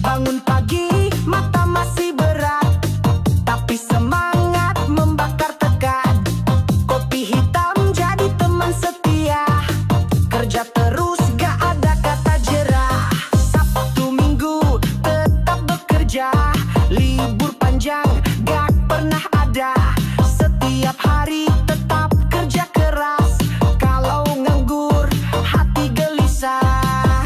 Bangun pagi, mata masih berat, tapi semangat membakar tekad. Kopi hitam jadi teman setia, kerja terus gak ada kata jerah. Sabtu Minggu tetap bekerja, libur panjang gak pernah ada. Setiap hari tetap kerja keras, kalau nganggur hati gelisah.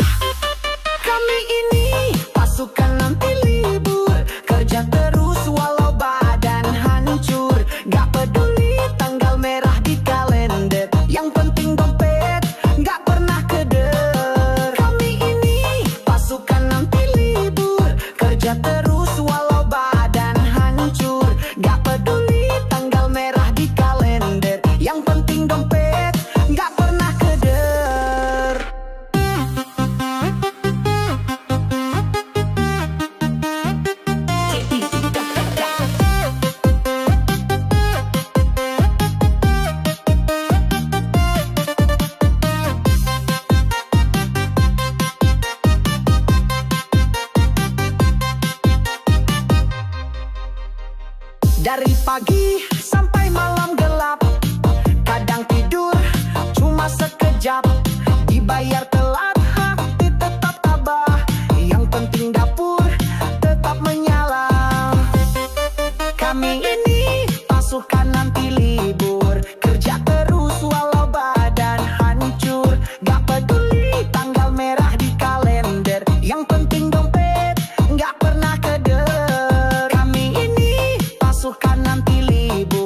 Kami ini pasukan nanti libur, kerja terus walau badan hancur. Gak peduli tanggal merah di kalender, yang penting dompet gak pernah keder. Kami ini pasukan nanti libur, kerja terus walau badan hancur. Gak peduli tanggal merah di kalender, yang penting dompet gak pernah keder. Dari pagi sampai malam gelap, kadang tidur cuma sekejap. Dibayar telat, hati tetap tabah, yang penting dapur tetap menyala. Kami ini pasukan nanti libur, kerja terus walau badan hancur. Gak peduli tanggal merah di kalender, yang penting dompet gak pernah keder. Kami ini pasukan nanti libur,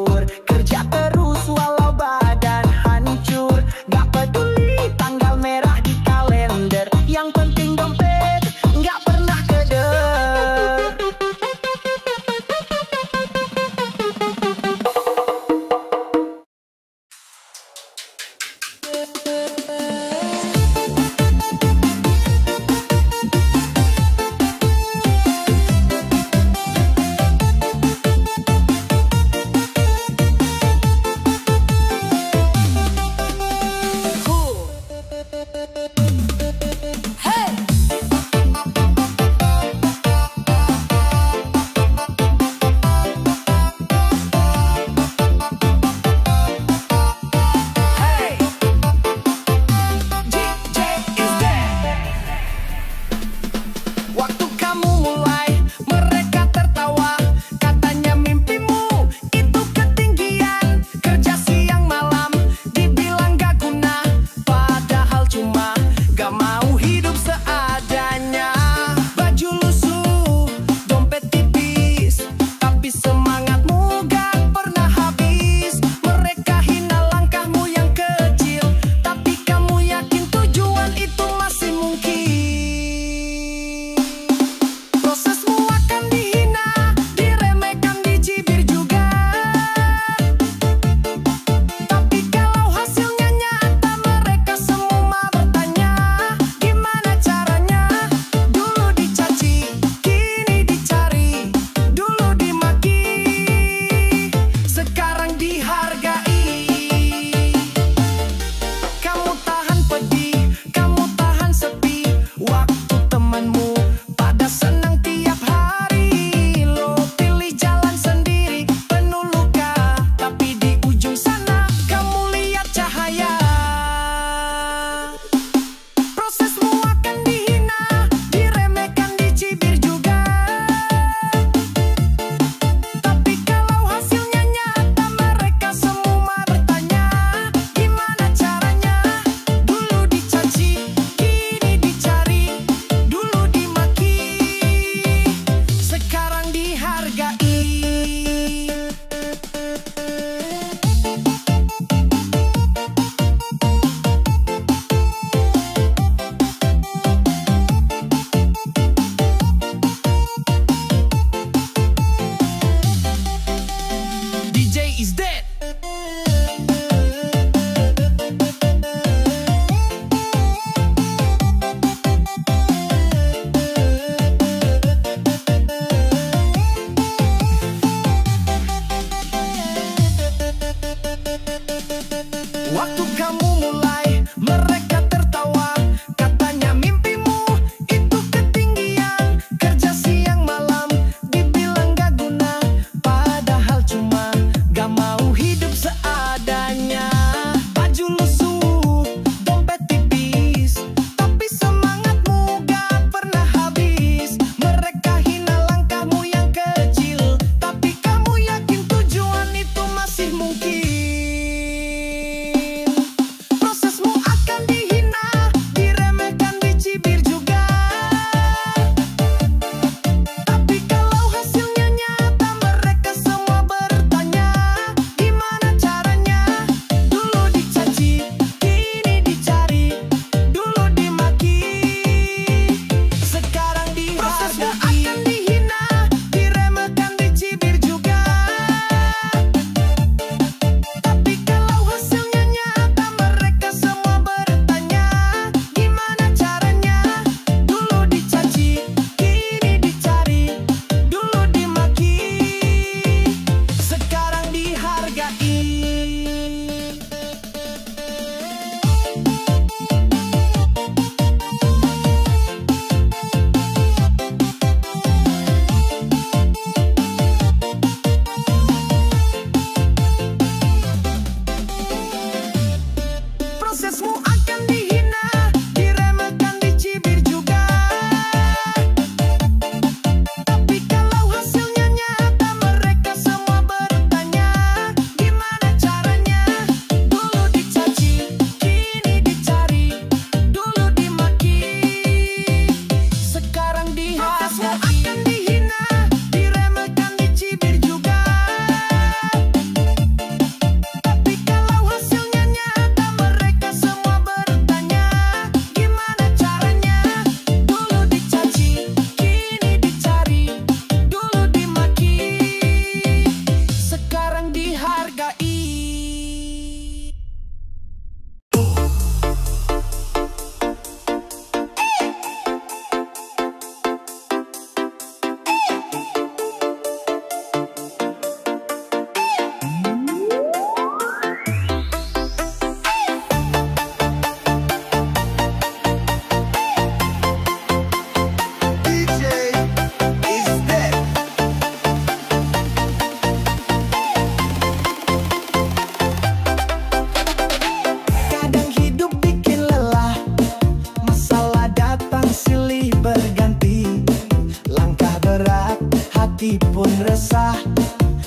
hati pun resah,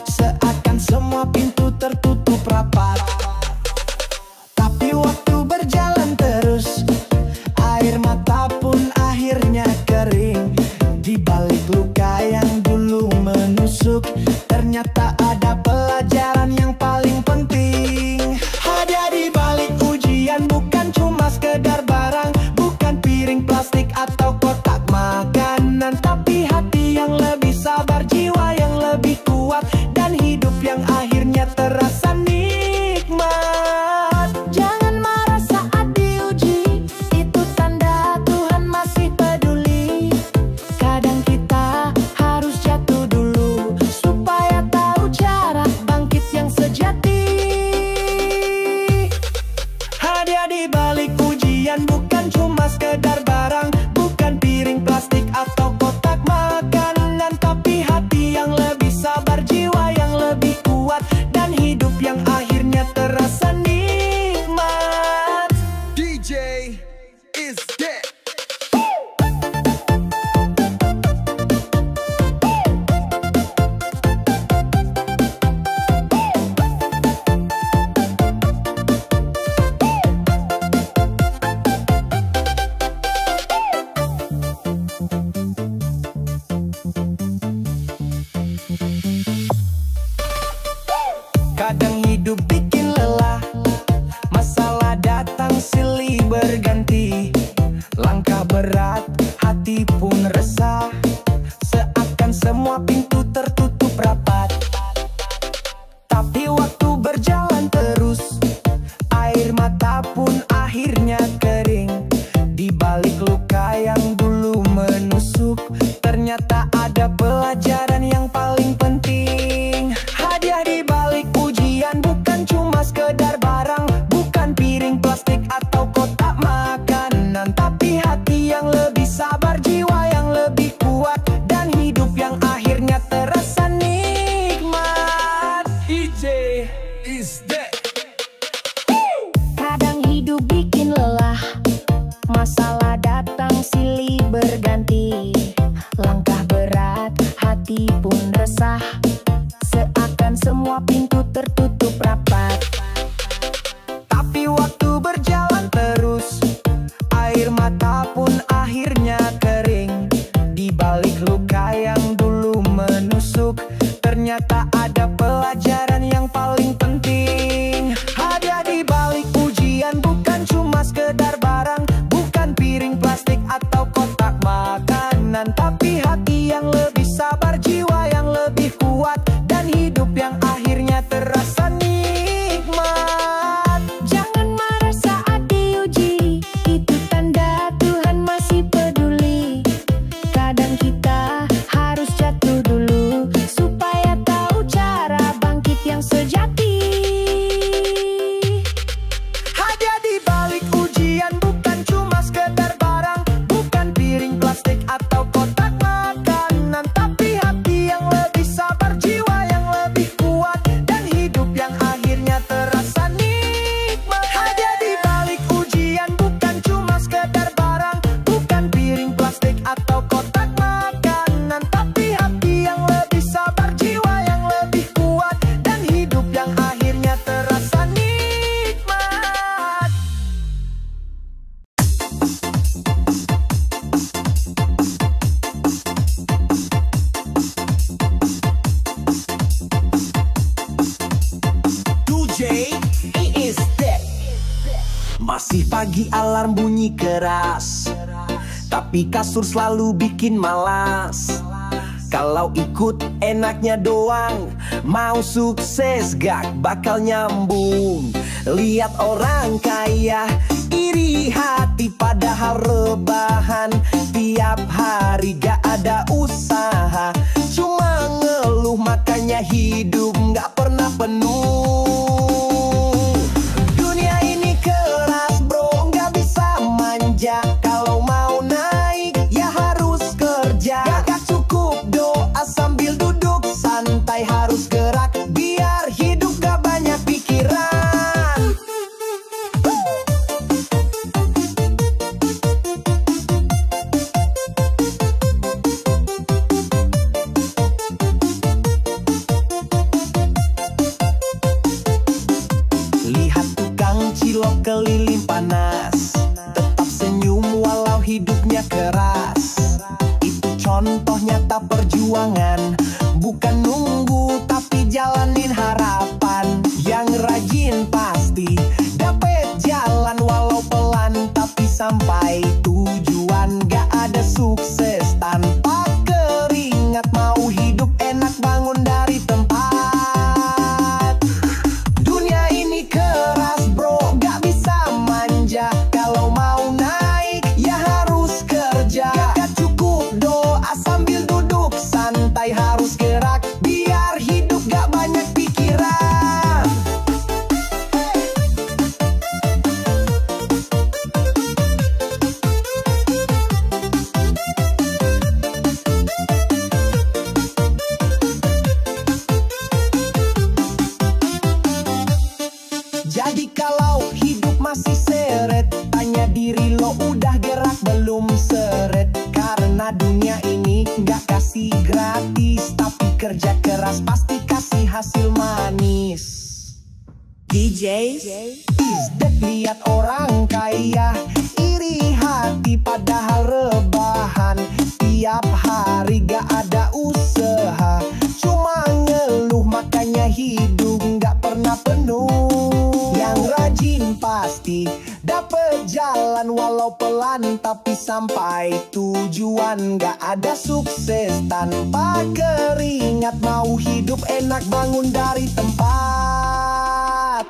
seakan semua pintu tertutup rapat. Tapi waktu berjalan terus, air mata pun akhirnya kering. Di balik luka yang dulu menusuk, ternyata ada pelajaran yang paling penting. Hadiah di balik ujian bukan cuma sekedar barang, bukan piring plastik atau kotak makanan, tapi hati yang lebih sabar, jiwa yang lebih kuat, dan hidup yang akhirnya terasa nikmat. Jangan marah saat diuji, itu tanda Tuhan masih peduli. Kadang kita harus jatuh dulu supaya tahu cara bangkit yang sejati. Hadiah di balik ujian bukan cuma sekedar barang, bukan piring plastik atau kotak makanan, tapi hati yang lebih sabar, jiwa yang lebih kuat, dan hidup yang akhirnya terasa nikmat. DJ is dead. Kadang hidup bikin lelah, masalah datang silih berganti. Langkah berat, hati pun resah, seakan semua pintu tertutup rapat. Tapi waktu berjalan terus, air mata pun akhirnya kering. Di balik luka yang dulu menusuk, ternyata ada pelajaran yang paling penting. Hadiah di balik ujian bukan cuma sekedar barang, bukan piring plastik atau kotak makanan, tapi hati yang lebih sabar, jiwa yang lebih kuat, dan hidup yang akhirnya terasa nikmat. DJ is dead. Kadang hidup bikin lelah, masalah datang silih berganti. Langkah berat, hati pun resah, seakan semua pintu tertutup rapat. Tapi waktu berjalan terus, air mata pun akhirnya kering. Di balik luka yang dulu menusuk, ternyata ada pelajaran yang paling penting. Hadiah di balik ujian bukan cuma sekedar barang, bukan piring plastik atau kotak makanan, tapi hati yang lebih sabar, jiwa yang lebih kuat, dan hidup yang akhirnya terasa nikmat. Jangan marah saat diuji, itu tanda Tuhan masih peduli. Kadang kita harus jatuh dulu supaya tahu cara bangkit yang sejati. Hadiah di balik ujian bukan cuma sekedar barang, bukan piring plastik atau kotak makanan, tapi hati yang lebih sabar, jiwa yang lebih kuat, dan hidup yang akhirnya terasa nikmat. Hadiah di balik ujian bukan cuma sekedar barang, bukan piring plastik atau kotak makanan, tapi hati yang lebih sabar, jiwa yang lebih kuat, dan hidup yang akhirnya terasa nikmat. DJ is dead. Masih pagi alarm bunyi keras, tapi kasur selalu bikin malas. Kalau ikut enaknya doang, mau sukses gak bakal nyambung. Lihat orang kaya, iri hati padahal rebahan. Tiap hari gak ada usaha, cuma ngeluh makanya hidup gak pernah penuh. Dunia ini keras bro, gak bisa manja. Kalau mau naik ya harus kerja. Gak cukup doa sambil duduk santai, harus gerak biar hidup gak banyak pikiran. perjuangan, bukan nunggu tapi jalanin harapan. Yang rajin pasti dapet jalan, walau pelan tapi sampai tujuan. Gak ada sukses tanpa keringat, mau hidup enak bangun dari tempat. Dunia ini keras bro, gak bisa manja. Kalau mau naik ya harus kerja. Gak cukup doa sambil duduk santai, harus gerak biar hidup gak banyak pikiran. Jadi kalau hidup masih seret, tanya diri lo udah gerak belum seret. Karena dunia ini gak kasih gratis, tapi kerja keras pasti kasih hasil manis. DJ Isdet lihat orang kaya, iri hati padahal rebahan. Tiap hari gak ada usaha, cuma ngeluh makanya hidup gak pernah penuh. Yang rajin pasti dapet jalan, walau pelan tapi sampai tujuan. Gak ada sukses tanpa keringat, mau hidup enak bangun dari tempat.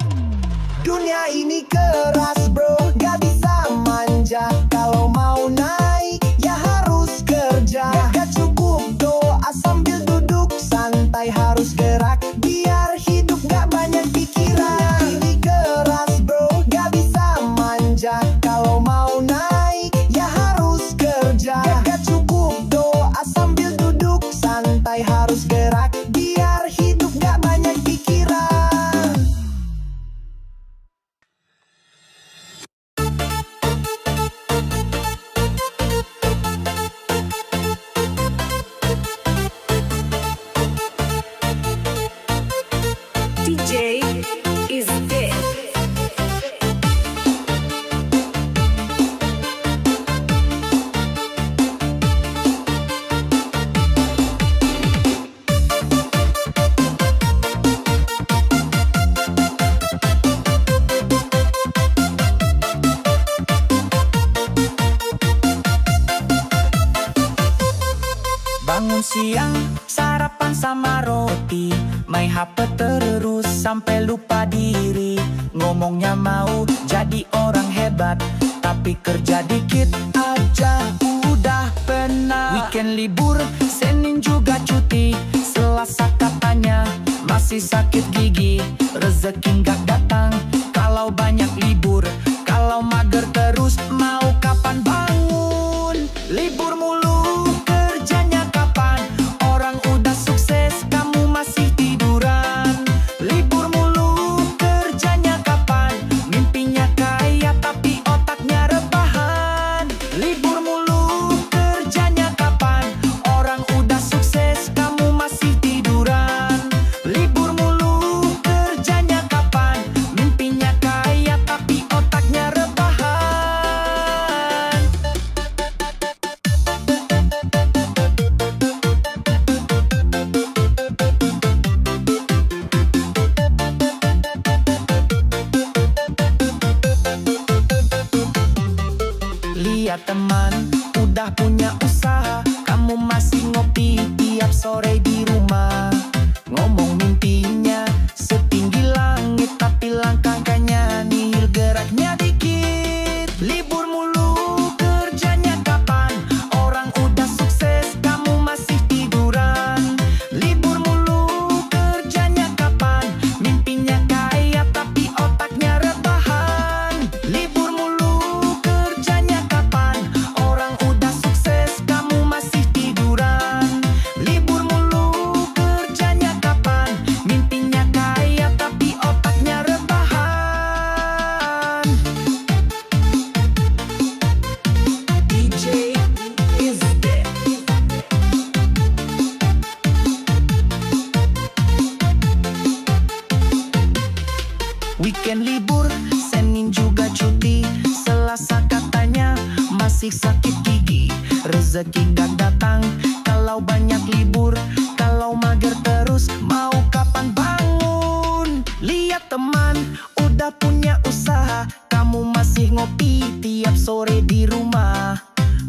Dunia ini keras bro, gak bisa manja. Kalau mau naik ya harus kerja. Gak cukup doa sambil duduk santai, harus gerak biar hidup gak banyak pikiran. Ini keras bro, gak bisa manja. Kalau mau naik ya harus kerja. Gak cukup doa sambil duduk santai, harus gerak biar hidup gak banyak pikiran. DJ is dead. Bangun siang, sarapan sama roti, main HP terus sampai lupa diri. Ngomongnya mau jadi orang hebat, tapi kerja dikit aja udah penat. Weekend libur, Senin juga cuti, Selasa katanya masih sakit gigi. Rezeki nggak datang kalau banyak libur, kalau mager terus mau kapan bangun? Libur mulu kerjanya kapan? Orang udah sukses kamu masih tiduran. Libur mulu kerjanya kapan? Mimpinya kaya tapi otaknya rebahan. Libur mulu kerjanya kapan? Orang udah sukses kamu masih tiduran. Libur mulu kerjanya kapan? Mimpinya kaya tapi nggak datang. Kalau banyak libur, kalau mager terus, mau kapan bangun? Lihat teman, udah punya usaha, kamu masih ngopi tiap sore di rumah.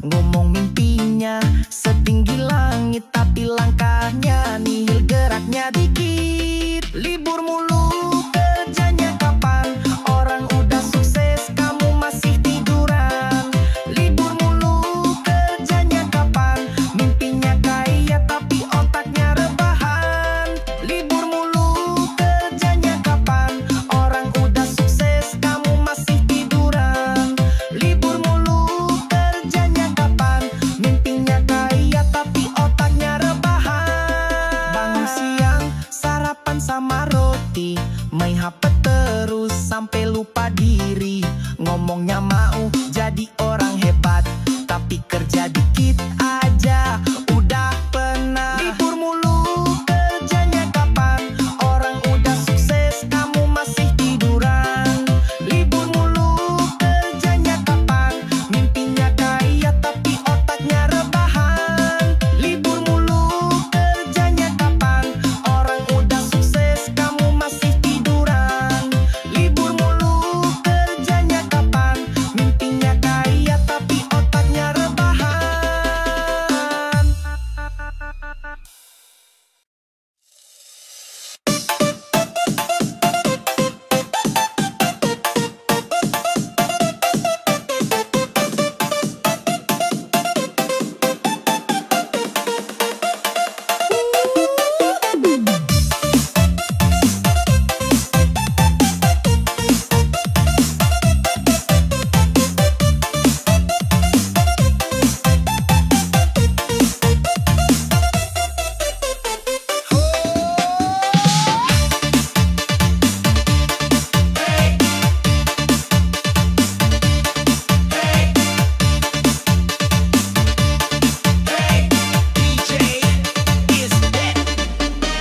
Ngomong mimpinya setinggi langit, tapi langkahnya nihil, geraknya dikit. Libur mulu, kerjanya kapan? Orang udah sukses, kamu masih tiduran. Libur mulu, kerjanya kapan? Mimpinya kaya, tapi otaknya rebahan. Libur mulu, kerjanya kapan? Orang udah sukses, kamu masih tiduran. Libur mulu, kerjanya kapan? Mimpinya kaya, tapi otaknya rebahan. Bangun siang, sarapan sama roti, main HP terus sampai lupa diri. Ngomongnya mau jadi orang hebat, tapi kerja dikit aja udah penat. Libur mulu, kerjanya kapan? Orang udah sukses, kamu masih tiduran. Libur mulu, kerjanya kapan? Mimpinya kaya, tapi otaknya rebahan. Libur mulu, kerjanya kapan? Orang udah sukses, kamu masih tiduran. Libur mulu, kerjanya kapan? Mimpinya kaya, tapi otaknya rebahan.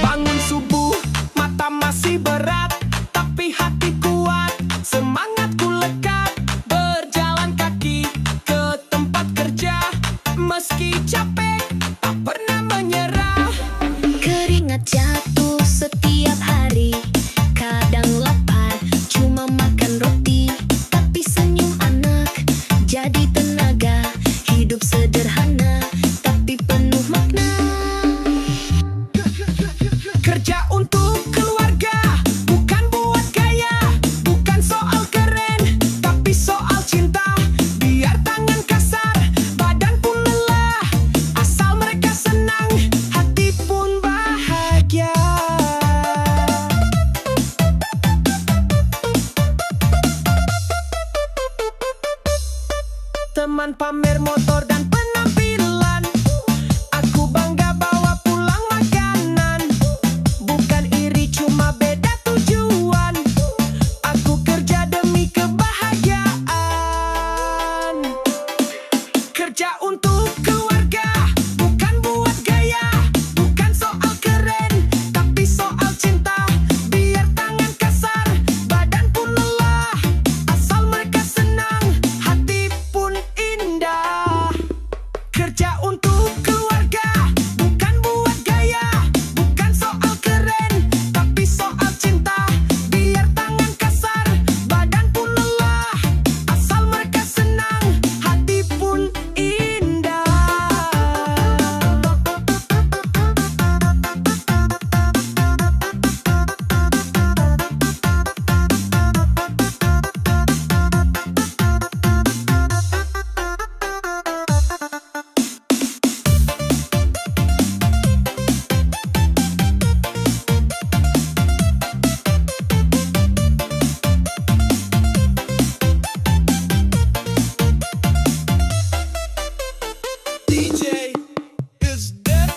Bangun subuh, mata masih berat, tapi hati kuat, semangatku lekat. Berjalan kaki ke tempat kerja, meski capek, tak pernah menyerah. Keringat jatuh setiap hari, kadang lapar, cuma makan roti. Tapi senyum anak jadi tenaga, hidup sederhana, tapi penuh makna. Kerja untuk keluarga, bukan buat gaya, bukan soal keren, tapi soal cinta. Biar tangan kasar, badan pun lelah, asal mereka senang, hati pun bahagia. Teman pamer motor dan penampilan, aku bangga bawa pulang makanan. Bukan iri, cuma beda tujuan, aku kerja demi kebahagiaan. Kerja untuk keluarga, bukan buat gaya, bukan soal keren, tapi soal cinta. Biar tangan kasar, badan pun lelah, asal mereka senang, hati pun indah. Kerja untuk keluarga, bukan buat gaya, bukan soal keren, tapi soal cinta. Biar tangan kasar, badan pun lelah, asal mereka senang, hati pun indah. DJ is dead.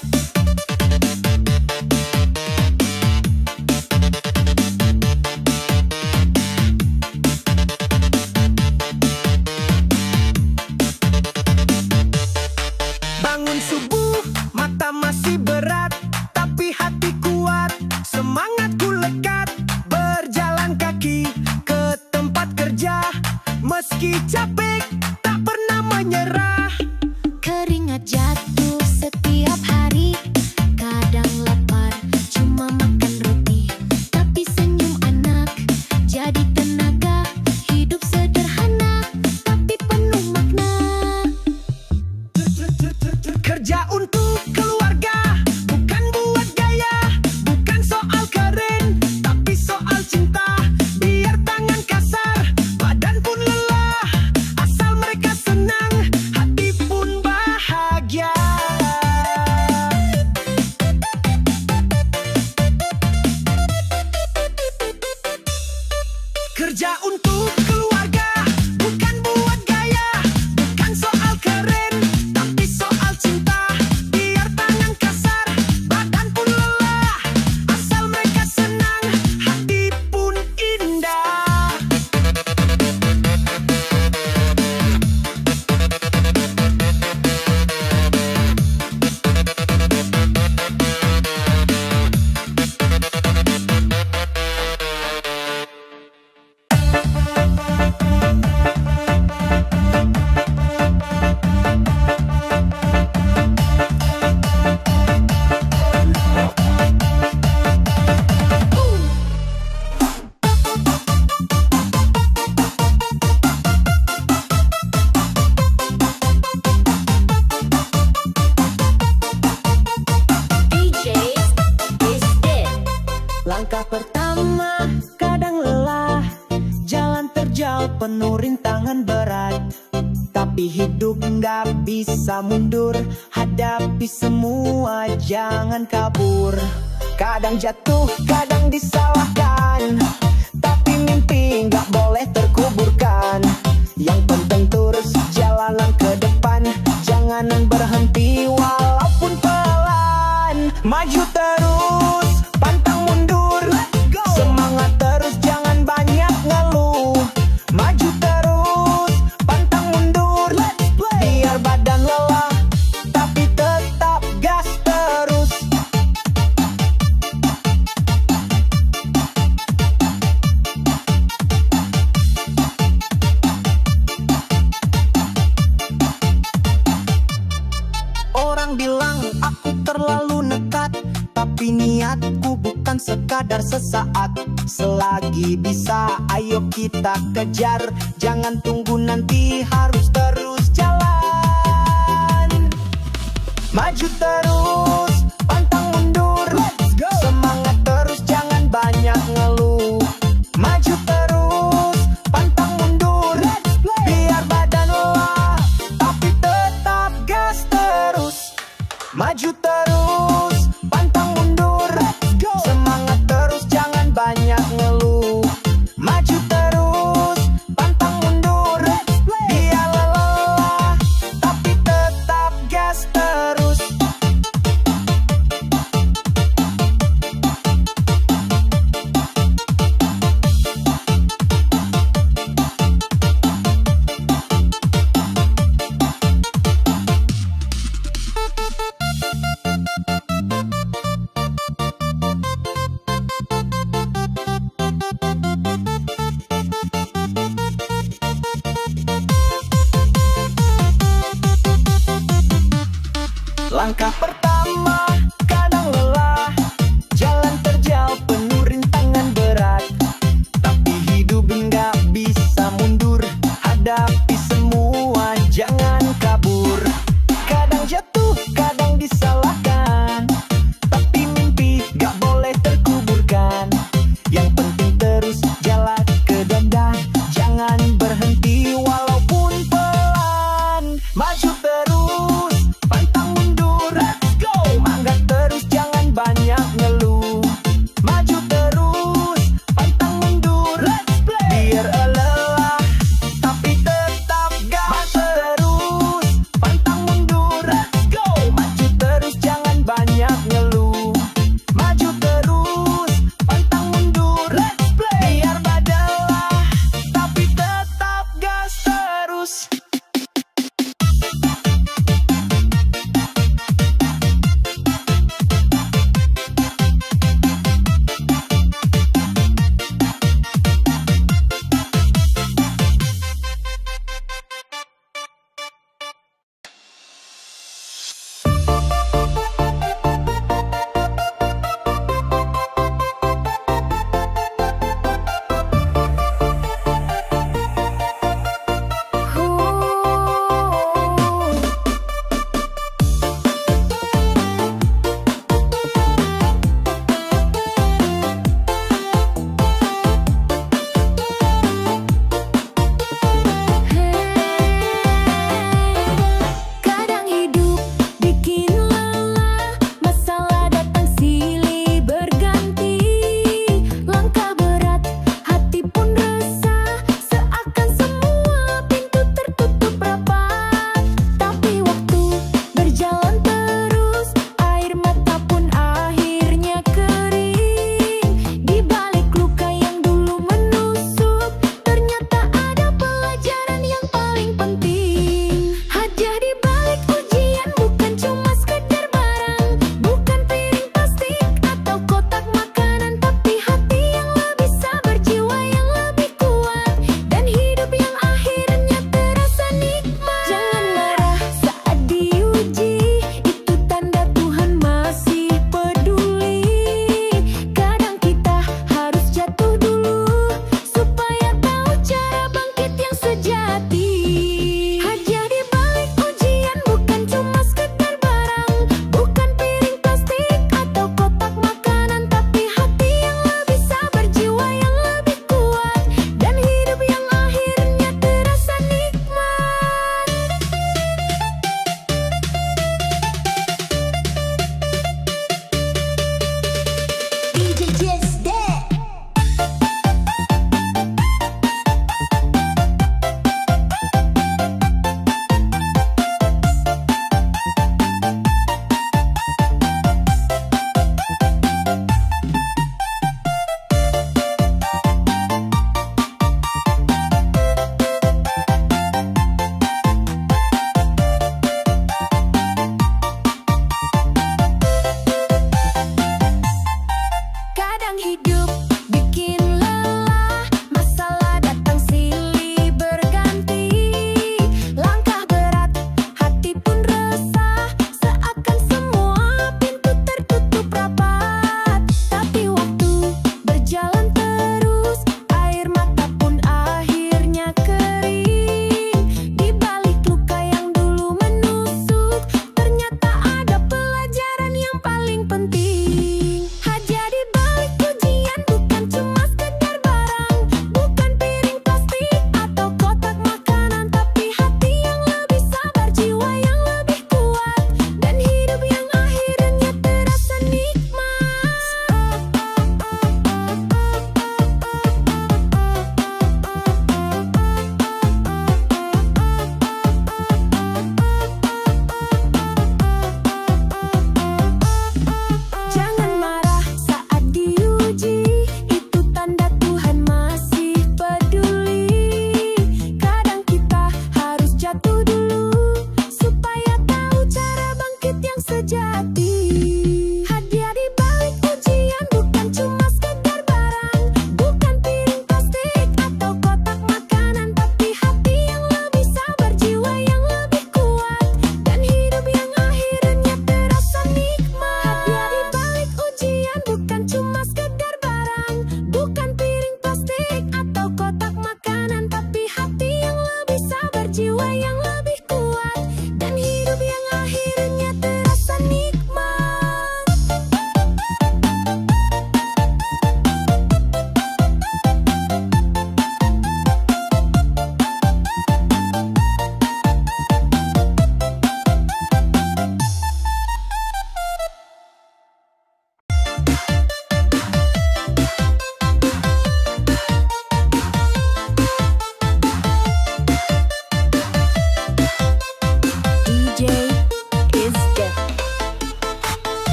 Bangun subuh, mata masih berat, tapi hati kuat, semangatku lekat. Berjalan kaki ke tempat kerja, meski capek, tak pernah menyerah. Keringat jatuh Langkah pertama kadang lelah, jalan terjal penuh rintangan berat. Tapi hidup nggak bisa mundur, hadapi semua jangan kabur. Kadang jatuh, kadang disalahkan, tapi mimpi nggak boleh terkuburkan. Yang penting terus jalanan ke depan, jangan berhenti walaupun pelan. Maju terus, pantang mundur, semangat terus jangan banyak ngeluh. Maju terus, pantang mundur, biar badan lelah tapi tetap gas terus. Orang bilang aku terlalu nekat, tapi niatku bukan sekadar sesaat. Selagi bisa ayo kita kejar, jangan tunggu nanti harus terus jalan. Maju terus, pantang mundur, semangat terus jangan banyak ngeluh. Maju terus, pantang mundur, biar badan lelah tapi tetap gas terus. Maju terus, pantang mundur, semangat terus jangan banyak ngeluh. Maju terus, pantang mundur, biar lelah tapi tetap gas terus. Langkah pertama kadang lelah, jalan terjal penuh rintangan berat. Tapi hidup nggak bisa mundur, hadapi semua jangan kabur. Kadang jatuh, kadang disalahkan, tapi mimpi nggak boleh terkuburkan. Yang penting terus jalan ke depan, jangan berhenti walaupun pelan. Maju terus, pantang mundur, semangat terus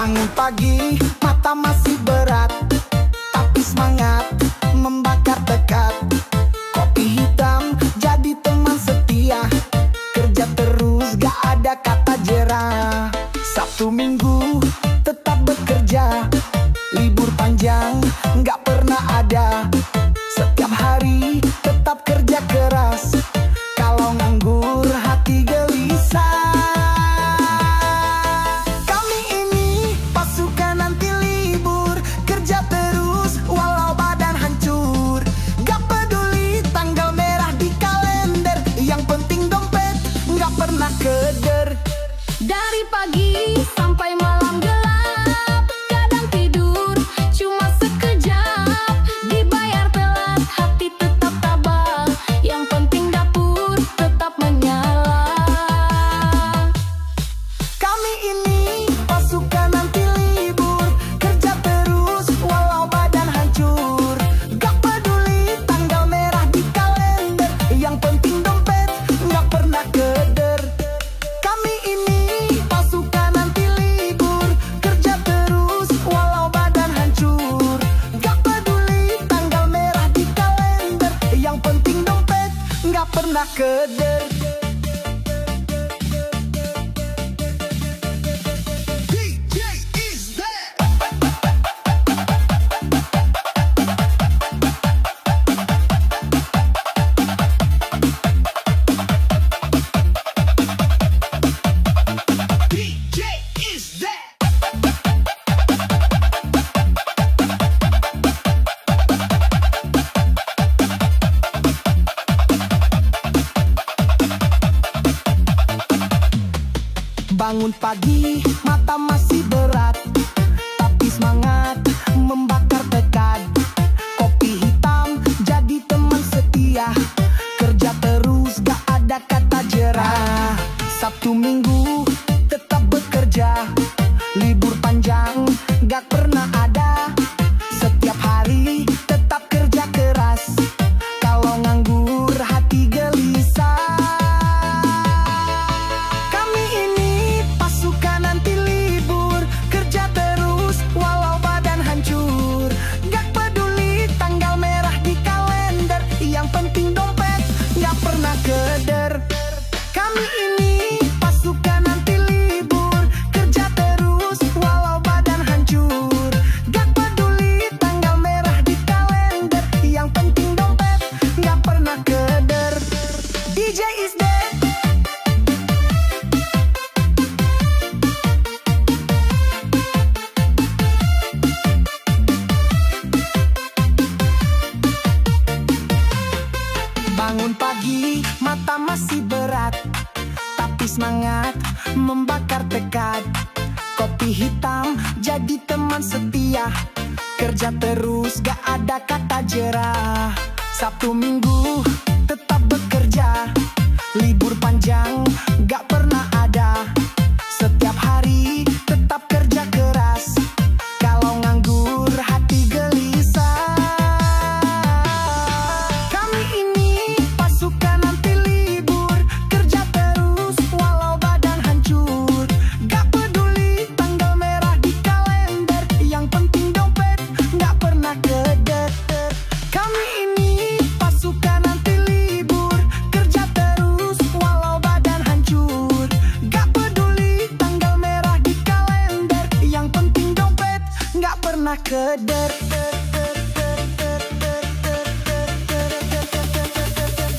Bangun pagi, mata masih berat, tapi semangat membakar tekad. Kopi hitam jadi teman setia, kerja terus gak ada kata jera. Sabtu Minggu tetap bekerja, libur panjang gak pernah ada. Setiap hari tetap kerja keras, kalau nganggur hati gelisah. Kami ini pasukan anti libur, kerja terus walau badan hancur. Gak peduli tanggal merah di kalender, yang penting dompet gak pernah keder. Dari pagi sampai malam gelap, kadang tidur cuma sekejap. Dibayar telat, hati tetap tabah, yang penting dapur tetap menyala. Kami ini pasukan anti libur, kerja terus walau badan hancur. Gak peduli tanggal merah di kalender, yang penting dompet gak pernah keder. Kami ini pasukan anti libur, kerja terus walau badan hancur. Gak peduli tanggal merah di kalender, yang penting dompet gak pernah keder. DJ is there. DJ is there. Bangun pagi, mata masih berat, tapi semangat membakar tekad. Kopi hitam jadi teman setia, kerja terus gak ada kata jera. Sabtu Minggu tetap bekerja, libur panjang gak pernah ada. Setiap hari tetap kerja keras, kalau nganggur hati gelisah. Kami ini pasukan anti libur, kerja terus walau badan hancur. Gak peduli tanggal merah di kalender, yang penting dompet gak pernah keder. Kami ini pasukan anti libur, kerja terus walau badan hancur. Gak peduli tanggal merah di kalender, yang penting dompet gak pernah keder. DJ is there. Bangun pagi, mata masih berat, tapi semangat membakar tekad. Kopi hitam jadi teman setia, kerja terus gak ada kata jera. Sabtu Minggu tetap bekerja, libur panjang gak pernah ada. Setiap hari tetap kerja keras, kalau nganggur hati gelisah. Kami ini pasukan anti libur, kerja terus walau badan hancur. Gak peduli tanggal merah di kalender, yang penting dompet gak pernah keder. Kami ini pasukan anti libur, kerja terus walau badan hancur. Gak peduli tanggal merah di kalender, yang penting dompet gak pernah keder.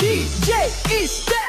DJ is there.